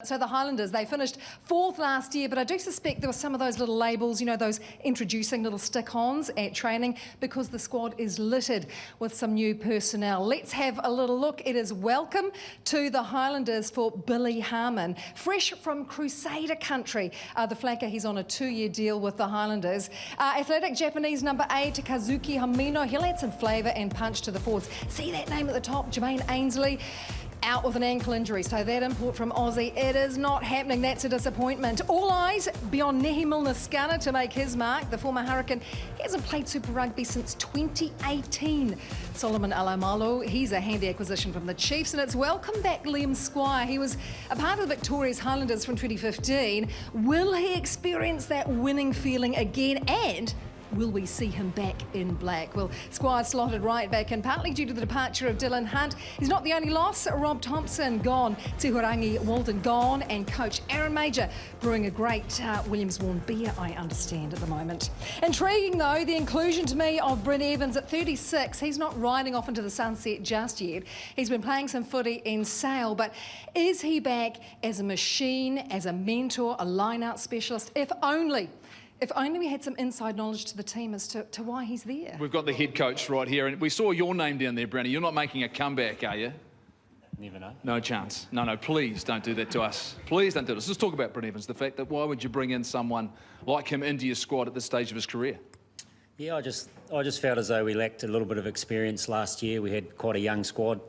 So the Highlanders, they finished 4th last year, but I do suspect there were some of those little labels, you know, those introducing little stick-ons at training, because the squad is littered with some new personnel. Let's have a little look. It is welcome to the Highlanders for Billy Harmon. Fresh from Crusader country, the flanker, he's on a 2-year deal with the Highlanders. Athletic Japanese number 8, Kazuki Hamino, he'll add some flavour and punch to the forwards. See that name at the top, Jermaine Ainsley? Out with an ankle injury, so that import from Aussie, it is not happening. That's a disappointment. All eyes be on Nehi Milner-Skunna to make his mark. The former Hurricane, he hasn't played Super Rugby since 2018. Solomon Alamalu, he's a handy acquisition from the Chiefs, and it's welcome back Liam Squire. He was a part of the victorious Highlanders from 2015. Will he experience that winning feeling again, and will we see him back in black? Well, Squire slotted right back in, partly due to the departure of Dylan Hunt. He's not the only loss. Rob Thompson gone, Te Hurangi Walden gone, and coach Aaron Major brewing a great Williams Worn beer, I understand, at the moment. Intriguing though, the inclusion to me of Bryn Evans at 36. He's not riding off into the sunset just yet. He's been playing some footy in Sale, but is he back as a machine, as a mentor, a line-out specialist? If only we had some inside knowledge to the team as to why he's there. We've got the head coach right here, and we saw your name down there, Brownie. You're not making a comeback, are you? Never know. No chance. No, please don't do that to us. Please don't do this. Let's talk about Bryn Evans, the fact that why would you bring in someone like him into your squad at this stage of his career? Yeah, I just felt as though we lacked a little bit of experience last year. We had quite a young squad.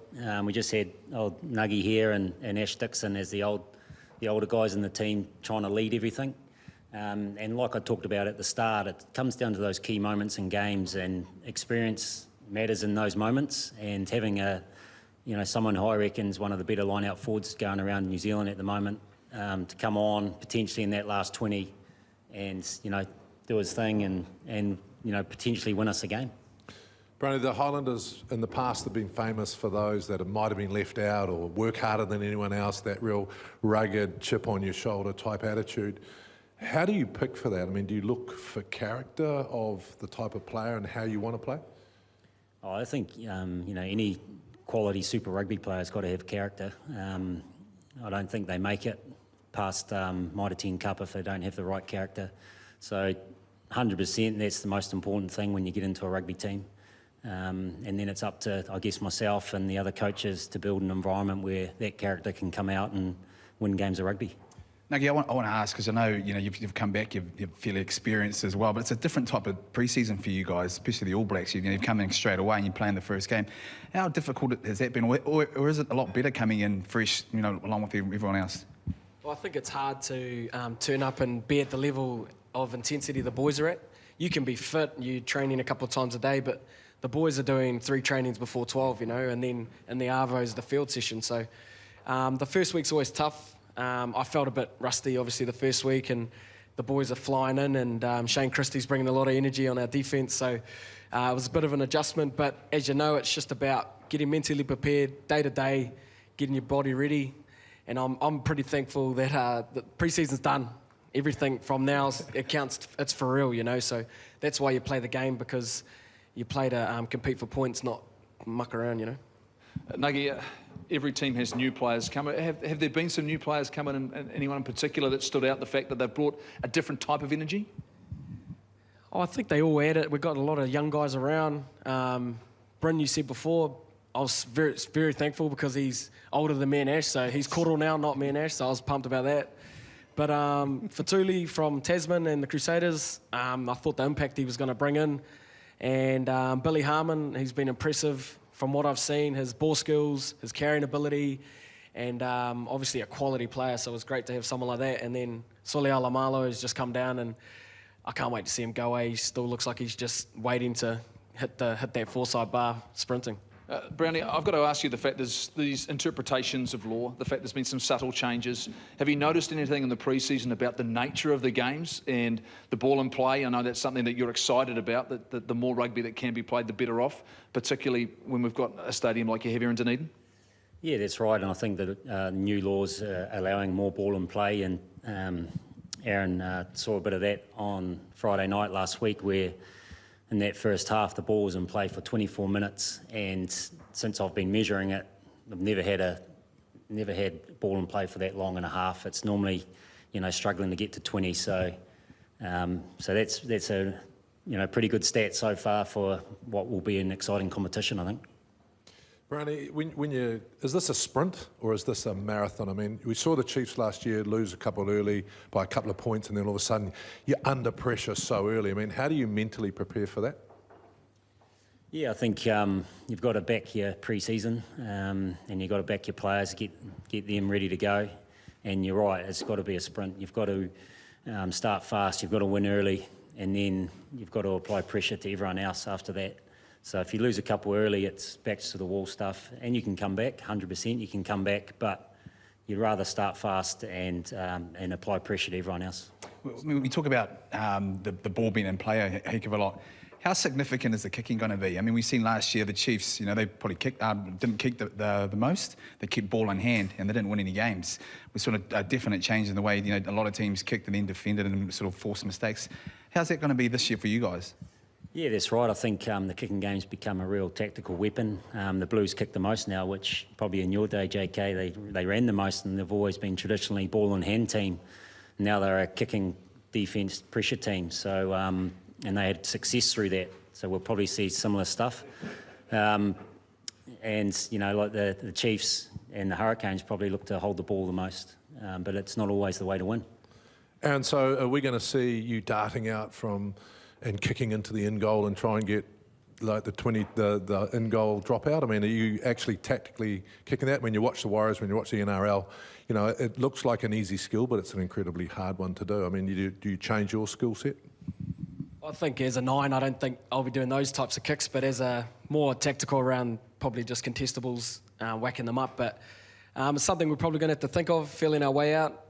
We just had old Nuggy here and Ash Dixon as the older guys in the team trying to lead everything. And like I talked about at the start, it comes down to those key moments in games, and experience matters in those moments. And having someone who I reckon is one of the better line-out forwards going around New Zealand at the moment, to come on potentially in that last 20 and do his thing and potentially win us a game. Brony, the Highlanders in the past have been famous for those that might have been left out or work harder than anyone else, that real rugged chip on your shoulder type attitude. How do you pick for that? I mean, do you look for character of the type of player and how you want to play? Oh, I think, any quality Super Rugby player's got to have character. I don't think they make it past Mitre 10 Cup if they don't have the right character. So 100%, that's the most important thing when you get into a rugby team. And then it's up to, I guess, myself and the other coaches to build an environment where that character can come out and win games of rugby. Nuggy, I want to ask, because I know you've come back, you're fairly experienced as well, but it's a different type of pre-season for you guys, especially the All Blacks. You've come in straight away and you're playing the first game. How difficult has that been, or is it a lot better coming in fresh, along with everyone else? Well, I think it's hard to turn up and be at the level of intensity the boys are at. You can be fit, you're training a couple of times a day, but the boys are doing 3 trainings before 12, and then in the Arvos, the field session. So the first week's always tough. I felt a bit rusty, obviously, the first week, and the boys are flying in, and Shane Christie's bringing a lot of energy on our defence, so it was a bit of an adjustment, but as you know, it's just about getting mentally prepared day to day, getting your body ready, and I'm pretty thankful that the pre-season's done. Everything from now, it counts, it's for real, so that's why you play the game, because you play to compete for points, not muck around, Nuggy, every team has new players come in. Have there been some new players come in, and anyone in particular that stood out, the fact that they've brought a different type of energy? Oh, I think they all add it. We've got a lot of young guys around. Bryn, you said before, I was very, very thankful because he's older than me and Ash, so he's Koro now, not me and Ash, so I was pumped about that. But Fatuli from Tasman and the Crusaders, I thought the impact he was going to bring in. And Billy Harmon, he's been impressive from what I've seen, his ball skills, his carrying ability, and obviously a quality player, so it was great to have someone like that. And then Soli Alamalo has just come down, and I can't wait to see him go away. He still looks like he's just waiting to hit that four-side bar sprinting. Brownie, I've got to ask you, the fact there's these interpretations of law, the fact there's been some subtle changes. Have you noticed anything in the pre-season about the nature of the games and the ball and play? I know that's something that you're excited about, that the more rugby that can be played, the better off, particularly when we've got a stadium like you have here in Dunedin. Yeah, that's right, and I think that new laws allowing more ball and play, and Aaron saw a bit of that on Friday night last week, where in that first half, the ball was in play for 24 minutes, and since I've been measuring it, I've never had a never had ball and play for that long and a half. It's normally, struggling to get to 20. So that's a pretty good stat so far for what will be an exciting competition, I think. Brownie, is this a sprint or is this a marathon? I mean, we saw the Chiefs last year lose a couple early by a couple of points, and then all of a sudden you're under pressure so early. I mean, how do you mentally prepare for that? Yeah, I think you've got to back your pre-season, and you've got to back your players, get them ready to go. And you're right, it's got to be a sprint. You've got to start fast, you've got to win early, and then you've got to apply pressure to everyone else after that. So if you lose a couple early, it's back to the wall stuff, and you can come back, 100% you can come back, but you'd rather start fast and apply pressure to everyone else. We talk about the ball being in play a heck of a lot. How significant is the kicking going to be? I mean, we've seen last year the Chiefs, they probably didn't kick the most. They kept ball in hand and they didn't win any games. With sort of a definite change in the way, a lot of teams kicked and then defended and sort of forced mistakes. How's that going to be this year for you guys? Yeah, that's right. I think the kicking game's become a real tactical weapon. The Blues kick the most now, which probably in your day, JK, they ran the most, and they've always been traditionally ball in hand team. Now they're a kicking defence pressure team. So and they had success through that. So we'll probably see similar stuff. And, like the Chiefs and the Hurricanes probably look to hold the ball the most. But it's not always the way to win. And so are we going to see you darting out and kicking into the in goal and try and get like the in goal dropout? I mean, are you actually tactically kicking that? When you watch the Warriors, when you watch the NRL, it looks like an easy skill, but it's an incredibly hard one to do. I mean, do you change your skill set? I think as a 9, I don't think I'll be doing those types of kicks, but as a more tactical around, probably just contestables, whacking them up. But it's something we're probably going to have to think of, feeling our way out.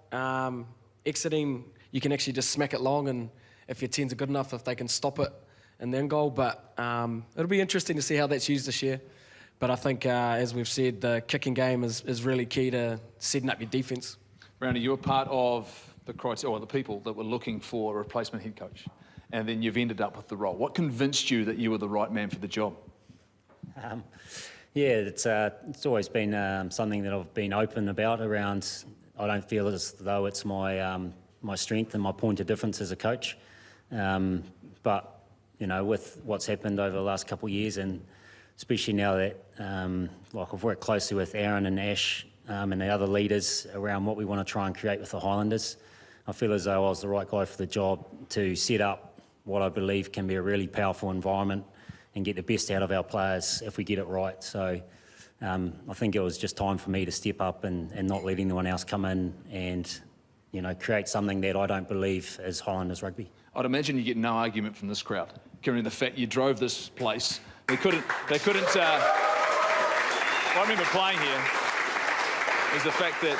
Exiting, you can actually just smack it long, and if your 10s are good enough, if they can stop it in the end goal. But it'll be interesting to see how that's used this year. But I think, as we've said, the kicking game is really key to setting up your defence. Brownie, you were part of the criteria, or the people that were looking for a replacement head coach, and then you've ended up with the role. What convinced you that you were the right man for the job? It's always been something that I've been open about around. I don't feel as though it's my strength and my point of difference as a coach. But, with what's happened over the last couple of years, and especially now that I've worked closely with Aaron and Ash and the other leaders around what we want to try and create with the Highlanders, I feel as though I was the right guy for the job to set up what I believe can be a really powerful environment and get the best out of our players if we get it right. So I think it was just time for me to step up and not let anyone else come in and create something that I don't believe is Highlanders rugby. I'd imagine you get no argument from this crowd, given the fact you drove this place. They couldn't. What I remember playing here is the fact that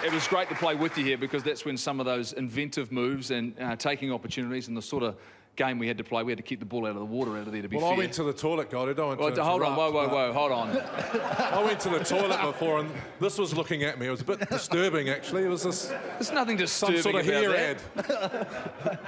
it was great to play with you here, because that's when some of those inventive moves and taking opportunities and the sort of game we had to play, we had to keep the ball out of the water out of there to be fair. I went to the toilet, guy. Hold on, hold on. I went to the toilet before, and this was looking at me. It was a bit disturbing, actually. It was There's nothing disturbing some sort of about hair that. ad.